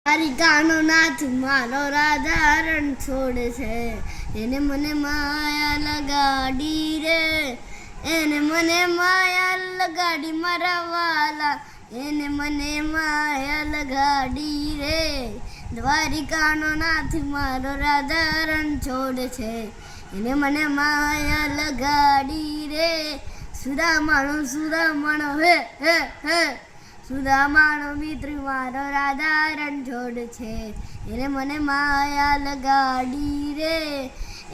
દ્વારિકાનો નાથ મારો રાજા રણ છોડે છે, એને મને માયા લગાડી રે, એને મને માયા લગાડી મારા વાલા, એને મને માયા લગાડી રે. દ્વારિકાનો નાથ મારો રાજા રણ છોડે છે, એને મને માયા લગાડી રે. સુદામાનો હે હે હે, સુદામાનો મિત્ર મારો રાજા રણછોડ છે, એને મને માયા લગાડી રે,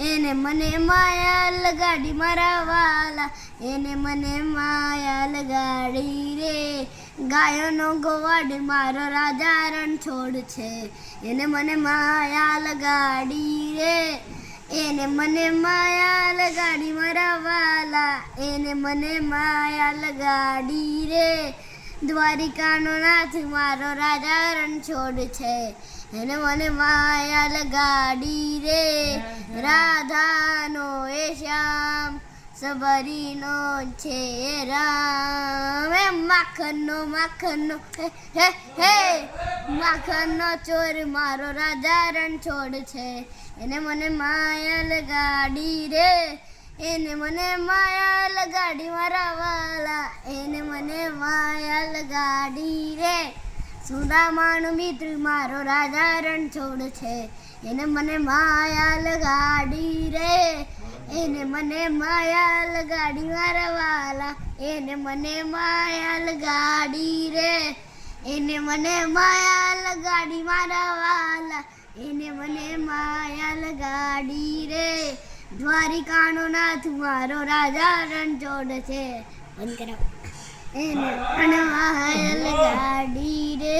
એને મને માયા લગાડી મારા વાલા, એને મને માયા લગાડી રે. ગાયોનો ગોવાડ મારો રાજા રણછોડ છે, એને મને માયા લગાડી રે, એને મને માયા લગાડી મારા વાલા, એને મને માયા લગાડી રે. દ્વારિકાનો નાથ મારો રાજા રણછોડ છે, એને મને માયા લગાડી રે. રાધાનો એ શ્યામ સબરીનો છે રામ, એ માખણનો હે હે હે, માખણનો ચોર મારો રાજા રણછોડ છે, એને મને માયા લગાડી રે, એને મને માયા લગાડી મારા વાલા, એને મને માયા લગાડી રે. સુદામાનો મિત્ર મારો રાજા રણછોડ છે, એને મને માયા લગાડી રે, એને મને માયા લગાડી મારા વાલા, એને મને માયા લગાડી રે, એને મને માયા લગાડી મારા વાલા, એને મને માયા લગાડી રે. દ્વારિકાનો નાથ મારો રાજા રણછોડ છે, એને મને માયા લગાડી રે.